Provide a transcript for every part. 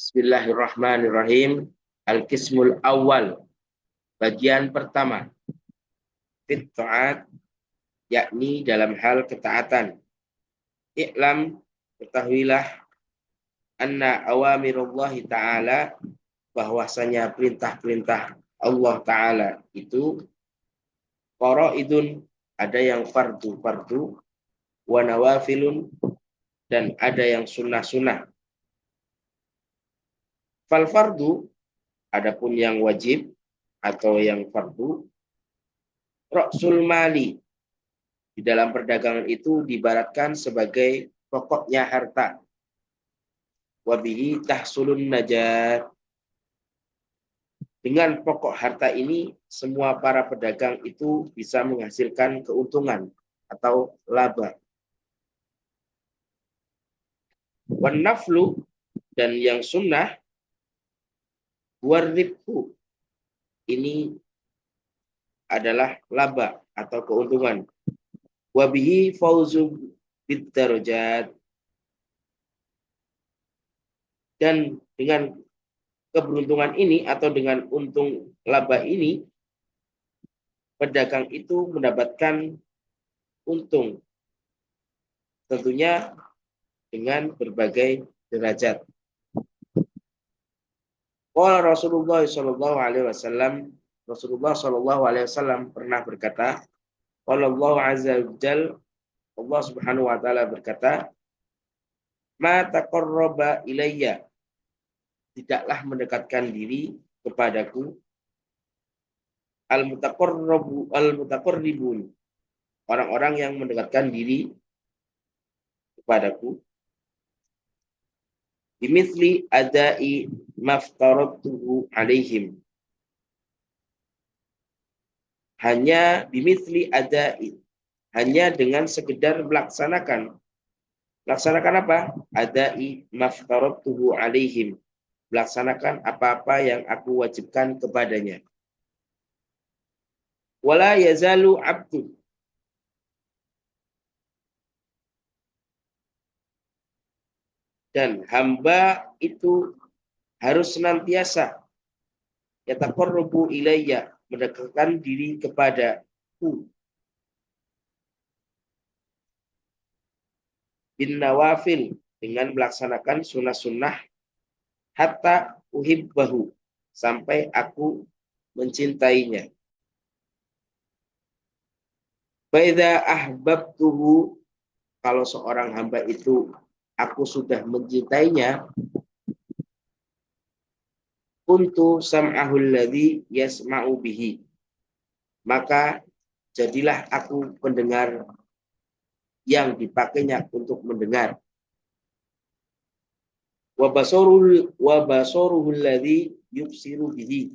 Bismillahirrahmanirrahim. Al-Qismul Awal. Bagian pertama. Fit ta'at, yakni dalam hal ketaatan. I'lam, ketahuilah, anna awamirullahi ta'ala, bahwasanya perintah-perintah Allah Ta'ala itu faraidun, ada yang fardu-fardu, wa nawafilun, dan ada yang sunnah-sunnah. Fal fardu, adapun yang wajib atau yang fardu, ra'sul mali, di dalam perdagangan itu diibaratkan sebagai pokoknya harta. Wabihi tahsulun najat. Dengan pokok harta ini, semua para pedagang itu bisa menghasilkan keuntungan atau laba. Wan naflu, dan yang sunnah, warribhu, ini adalah laba atau keuntungan. Wabihi fauzu bidarajat, dan dengan keberuntungan ini atau dengan untung laba ini, pedagang itu mendapatkan untung, tentunya dengan berbagai derajat. Qala Rasulullah sallallahu alaihi wasallam, Rasulullah sallallahu alaihi wasallam pernah berkata, qala Allah azza wajalla, Allah Subhanahu wa taala berkata, ma taqarraba ilayya, tidaklah mendekatkan diri kepadaku al-mutaqarribun, orang-orang yang mendekatkan diri kepadaku, bimithli adai maftaratuhu alaihim, hanya bimithli adai, hanya dengan sekedar melaksanakan apa? Adai maftaratuhu alaihim, melaksanakan apa-apa yang aku wajibkan kepadanya. Wala yazalu abdu, dan hamba itu harus senantiasa yataqarrabu ilayya, mendekatkan diri kepadaku, bin nawafil, dengan melaksanakan sunnah-sunnah, hatta uhibbahu, sampai aku mencintainya. Faidza ahbabtuhu, kalau seorang hamba itu aku sudah mencintainya, kuntu sam'ahul ladzi yasma'u bihi, maka jadilah aku pendengar yang dipakainya untuk mendengar. Wa basaruhul ladzi yubsiru bihi,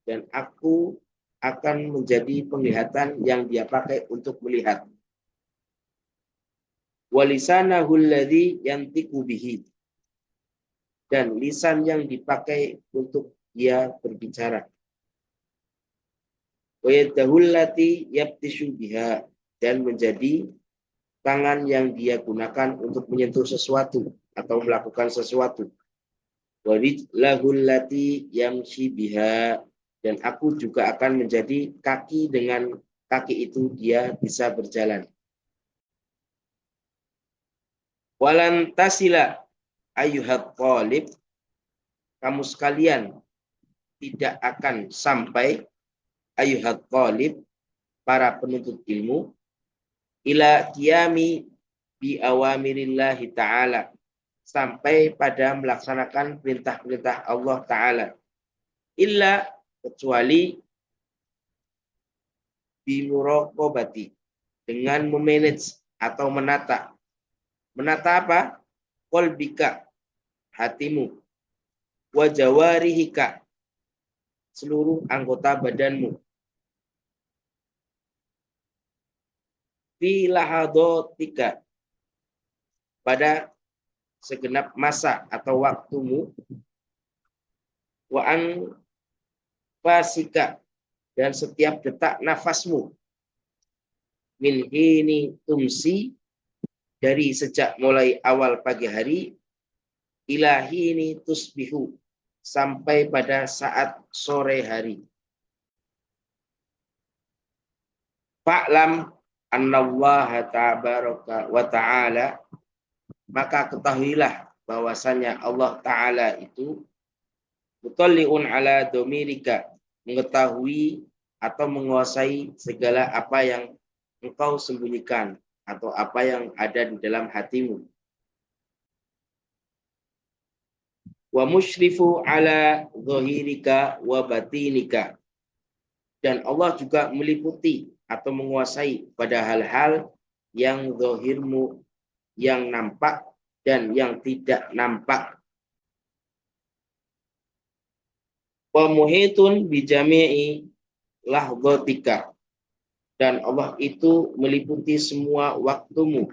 dan aku akan menjadi penglihatan yang dia pakai untuk melihat. Wa lisanahul ladzi yantiqu bihi, dan lisan yang dipakai untuk dia berbicara. Wa yadahul lati yabtishu biha, dan menjadi tangan yang dia gunakan untuk menyentuh sesuatu atau melakukan sesuatu. Wa rijlahul lati yamshi biha, dan aku juga akan menjadi kaki, dengan kaki itu dia bisa berjalan. Walan tasila ayyuhat talib, kamu sekalian tidak akan sampai, ayyuhat talib, para penuntut ilmu, ila qiyami bi awamirillahi ta'ala, sampai pada melaksanakan perintah-perintah Allah Ta'ala, illa, kecuali, bimuraqabati, dengan memanage atau menata. Menata apa? Qalbika, hatimu, wa jawarihika, seluruh anggota badanmu, fi lahadotika, pada segenap masa atau waktumu, wa anfasika, dan setiap detak nafasmu, min hini tumsi, dari sejak mulai awal pagi hari, ila hini tusbihu, sampai pada saat sore hari. Fa'lam annallaha tabaraka wa ta'ala, maka ketahuilah bahwasanya Allah Ta'ala itu mutalli'un ala domirika, mengetahui atau menguasai segala apa yang engkau sembunyikan atau apa yang ada di dalam hatimu. Wa musyrifu ala zahirika wa batinika, dan Allah juga meliputi atau menguasai pada hal-hal yang zahirmu, yang nampak dan yang tidak nampak. Wa muhitun bi jami'i lahdatika, dan Allah itu meliputi semua waktumu.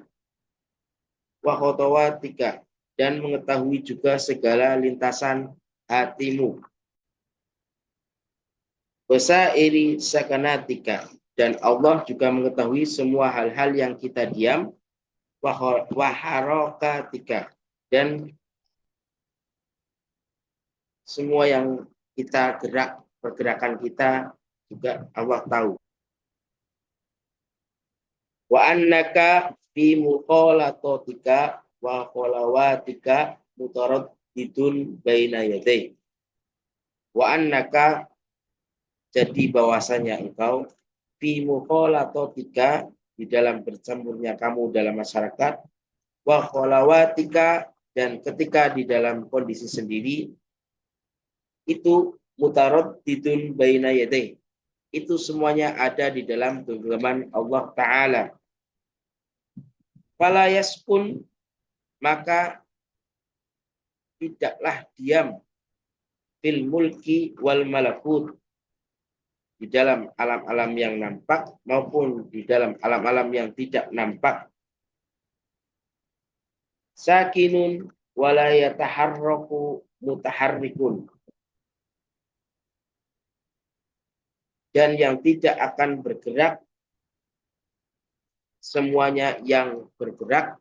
Wa khotawatika, dan mengetahui juga segala lintasan hatimu. Wasairi sakanatika, dan Allah juga mengetahui semua hal-hal yang kita diam. Wa harakatika, dan semua yang kita gerak, pergerakan kita juga Allah tahu. Wa annaka fi muqalatatika wa khalawatika mutaraddidun baina yaday. Wa annaka, jadi bahwasanya engkau fi muqalatatika, di dalam bercampurnya kamu dalam masyarakat, wa khalawatika, dan ketika di dalam kondisi sendiri, itu mutaraddidun baina yaday, itu semuanya ada di dalam genggaman Allah Ta'ala. Fala yaskun, maka tidaklah diam, fil mulki wal malakut, di dalam alam-alam yang nampak maupun di dalam alam-alam yang tidak nampak. Sakinun wala yataharraku mutaharrikun, dan yang tidak akan bergerak, semuanya yang bergerak.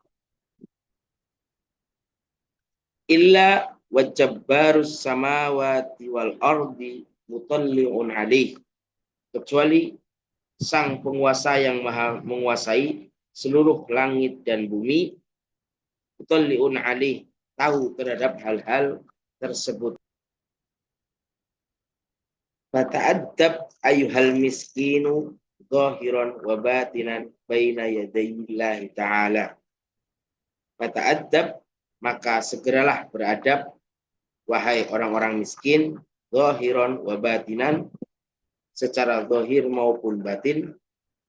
Illa wajabbarus samawati wal ardi mutalli'un alaih, kecuali sang penguasa yang maha menguasai seluruh langit dan bumi, mutalli'un alaih, tahu terhadap hal-hal tersebut. Fata'addab ayuhal miskinu zahiran wa batinan baina yadayillahi ta'ala. Fata'addab, maka segeralah beradab, wahai orang-orang miskin, zahiran wa batinan, secara zahir maupun batin,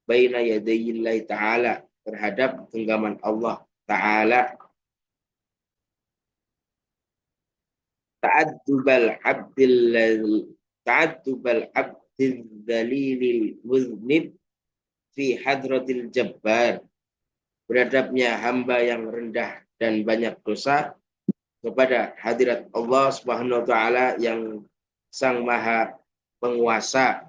baina yadayillahi ta'ala, terhadap genggaman Allah Ta'ala. Ta'addubal abdil dalilil muznib fi hadratil jabbar, beradabnya hamba yang rendah dan banyak dosa kepada hadirat Allah Subhanahu wa taala yang sang maha penguasa.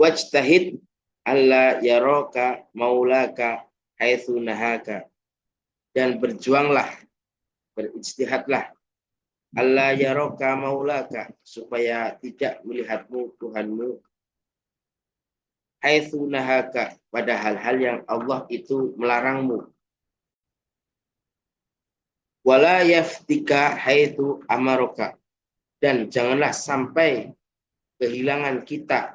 Wajtahid alla yaraka maulaka haitsu nahaka, dan berjuanglah, berijtihadlah, alla yaraka maulaka, supaya tidak melihatmu Tuhanmu, haitsu nahaka, pada hal-hal yang Allah itu melarangmu. Wala yaftika haitsu amaraka, dan janganlah sampai kehilangan kita,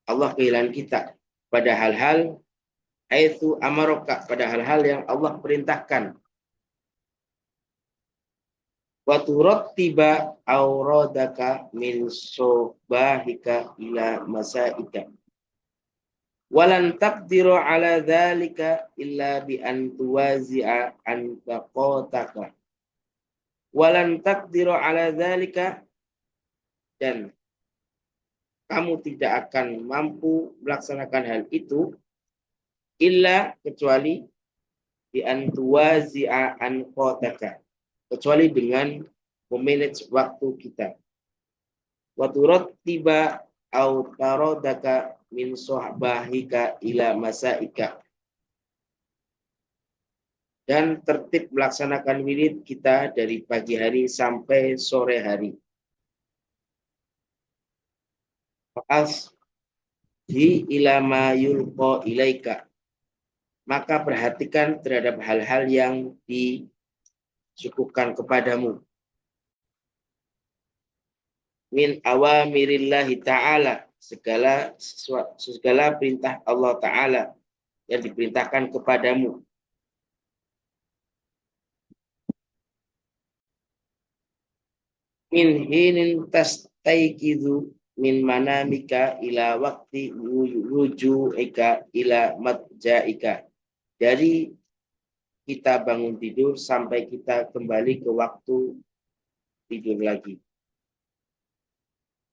Allah kehilangan kita pada hal-hal haitsu amaraka, pada hal-hal yang Allah perintahkan. Wa turattiba auradaka min subahika ila masaika. Walan taqdiru ala dzalika illa bi an tuwazi'a an taqataka. Walan taqdiru ala dzalika, dan kamu tidak akan mampu melaksanakan hal itu illa, kecuali bi an tuwazi'a an qataka, kecuali dengan memanage waktu kita. Wa turattiba au taradaka min sohbahika ila masaika. dan tertib melaksanakan wirid kita dari pagi hari sampai sore hari. Hi ilama yulqa ilaika. Maka perhatikan terhadap hal-hal yang disuguhkan kepadamu. Min awamirillahi ta'ala. Segala perintah Allah Ta'ala yang diperintahkan kepadamu. Min hinin tastaikidu min manamika ila wakti ruju'ika ila matja'ika. Dari kita bangun tidur sampai kita kembali ke waktu tidur lagi.